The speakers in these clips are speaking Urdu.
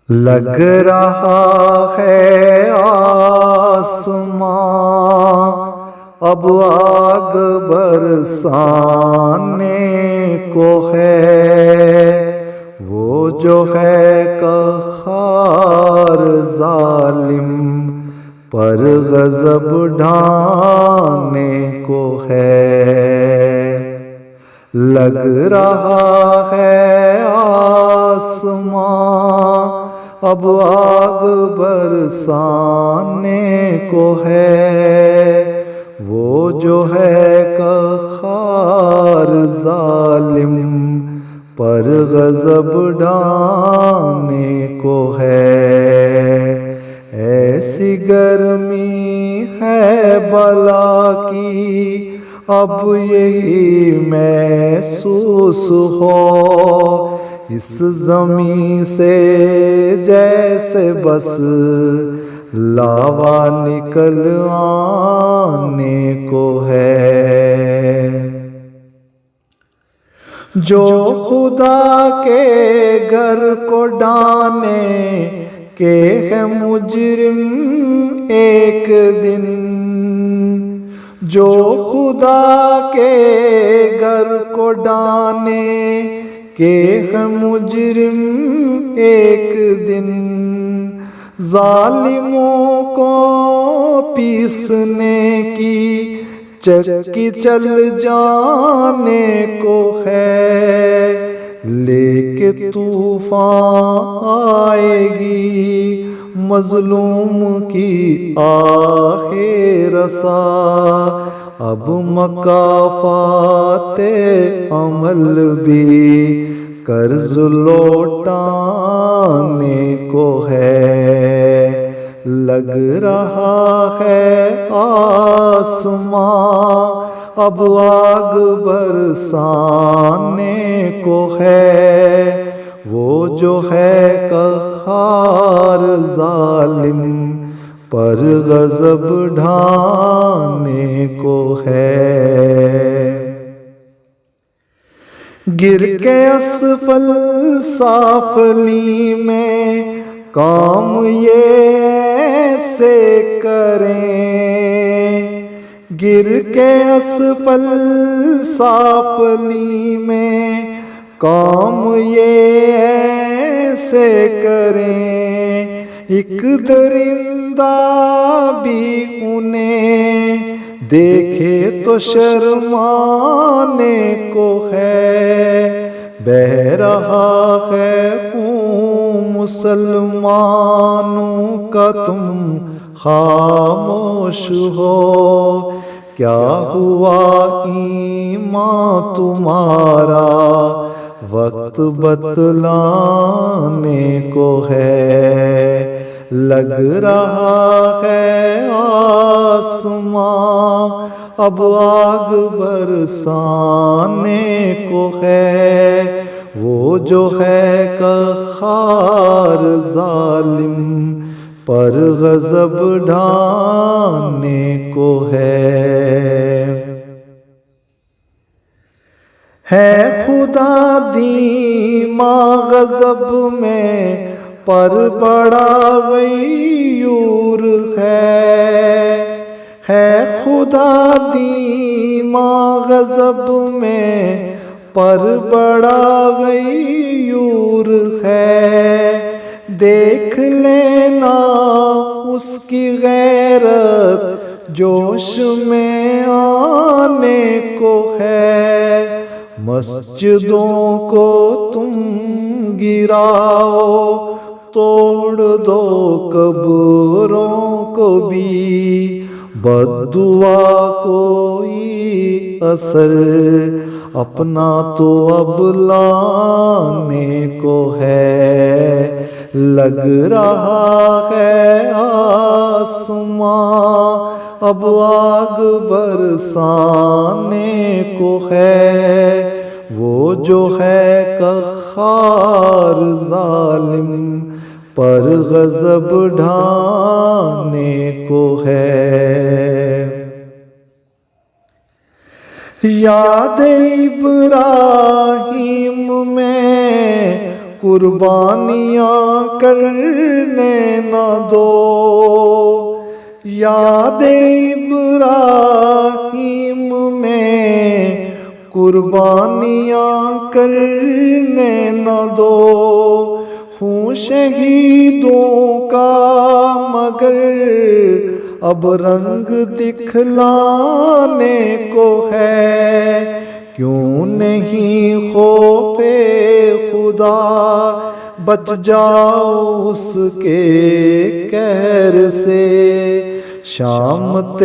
لگ رہا ہے آسمان اب آگ برسانے کو ہے، وہ جو ہے قہار ظالم پر غضب ڈھانے کو ہے۔ لگ رہا ہے آسمان اب آگ برسانے کو ہے، وہ جو ہے قہار ظالم پر غضب ڈھانے کو ہے۔ ایسی گرمی ہے بلا کی اب یہی محسوس ہو، اس زمین سے جیسے بس لاوا نکل آنے کو ہے۔ جو خدا کے گھر کو ڈانے کے ہے مجرم ایک دن، جو خدا کے گھر کو ڈانے کہ ہے مجرم ایک دن، ظالموں کو پیسنے کی چکی چل جانے کو ہے، لے کے طوفان آئے گی مظلوم کی آہ رسا، اب مکافات عمل بھی قرض لوٹانے کو ہے۔ لگ رہا ہے آسمان اب آگ برسانے کو ہے، وہ جو ہے قہار ظالم پر غضب ڈھانے کو ہے۔ گر کے اسفل سافلی میں کام یہ ایسے کریں، گر کے اسفل سافلی میں کام یہ ایسے کریں، ایک درندہ بھی انہیں دیکھے تو شرمانے کو ہے۔ بہہ رہا ہے خون مسلمانوں کا تم خاموش ہو، کیا ہوا ایمان تمہارا وقت بتلانے کو ہے۔ لگ رہا ہے آسمان اب آگ برسانے کو ہے، وہ جو ہے قہار ظالم پر غضب ڈھانے کو ہے۔ خدا دیما غضب میں پر بڑا غیور ہے خدا دیما غضب میں پر بڑا غیور ہے، دیکھ لینا اس کی غیرت جوش میں آنے کو ہے۔ مسجدوں کو تم گراؤ توڑ دو قبروں کو بھی، بددعا کوئی اثر اپنا تو اب لانے کو ہے۔ لگ رہا ہے آسمان اب آگ برسانے کو ہے، وہ جو ہے قہار ظالم پر غضب ڈھانے کو ہے۔ یاد ابراہیم میں قربانیاں کرنے نہ دو، یاد ابراہیم میں قربانیاں کرنے نہ دو، ہوں شہیدوں کا مگر اب رنگ دکھلانے کو ہے، کیوں نہیں خوف خدا بچ جاؤ اس کے قہر سے، شامت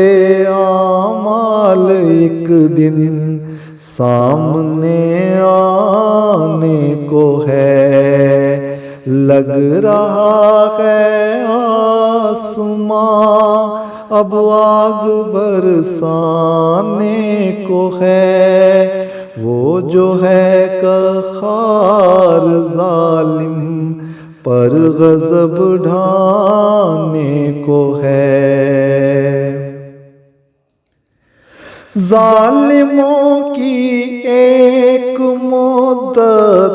اعمال ایک دن سامنے آنے کو ہے، لگ رہا ہے آسماں اب آگ برسانے کو ہے، وہ جو ہے قہار ظالم پر غضب ڈھانے کو ہے۔ ظالموں کی ایک مدت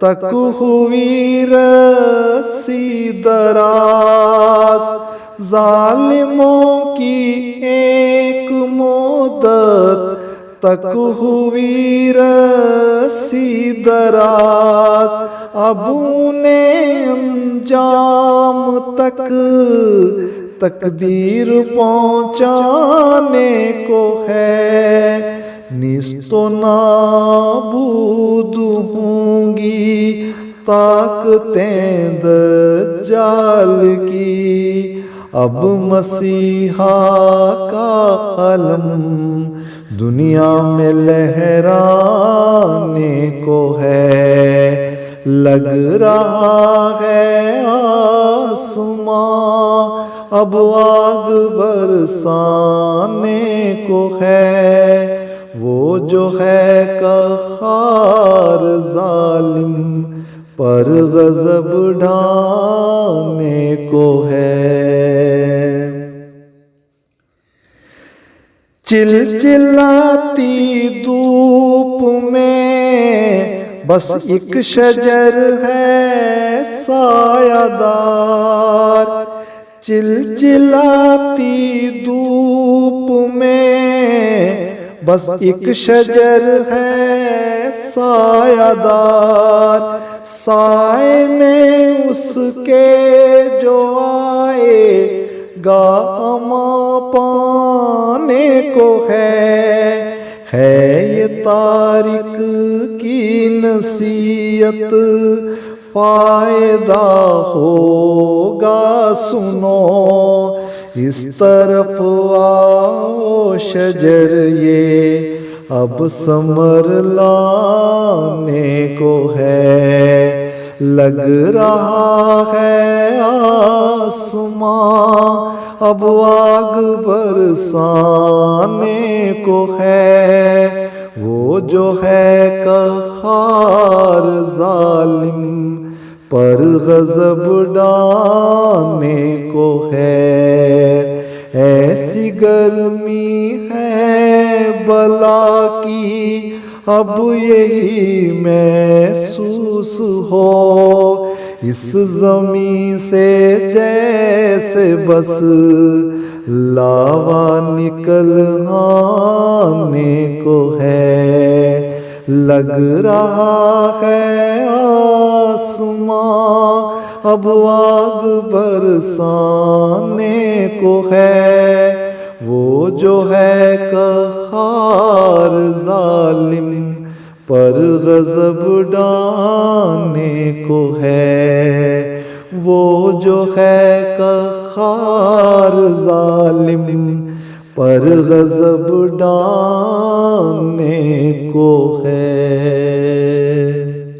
تک ہوئی رسی دراز، ظالموں کی ایک مدت تک ہوئی رسی دراز، اب انہیں انجام تک تقدیر پہنچانے کو ہے، نیست و نابود ہوں گی طاقتیں دجال کی، اب مسیحا کا علم دنیا میں لہرانے کو ہے، لگ رہا ہے آسماں اب آگ برسانے کو ہے، وہ جو ہے قہار ظالم پر غضب ڈھانے کو ہے۔ چلچلاتی دھوپ میں بس ایک شجر ہے سایہ دار، چلچلاتی دھوپ میں بس ایک شجر ہے سایہ دار، سائے میں اس کے جو آئے گا اما پانے کو ہے یہ تاریخ کی نصیحت، فائدہ ہوگا سنو، اس طرف آؤ شجر یہ اب ثمر لانے کو ہے، لگ رہا ہے آسماں اب آگ برسانے کو ہے، وہ جو ہے قہار ظالم پر غضب ڈھانے کو ہے، ایسی گرمی ہے بلا کی اب یہی محسوس ہو، اس زمین سے جیسے بس لاوا نکل آنے کو ہے، لگ رہا ہے آسماں اب آگ برسانے کو ہے، وہ جو ہے قہار ظالم پر غضب ڈھانے کو ہے، وہ جو ہے قہار ظالم پر غضب ڈھانے کو ہے۔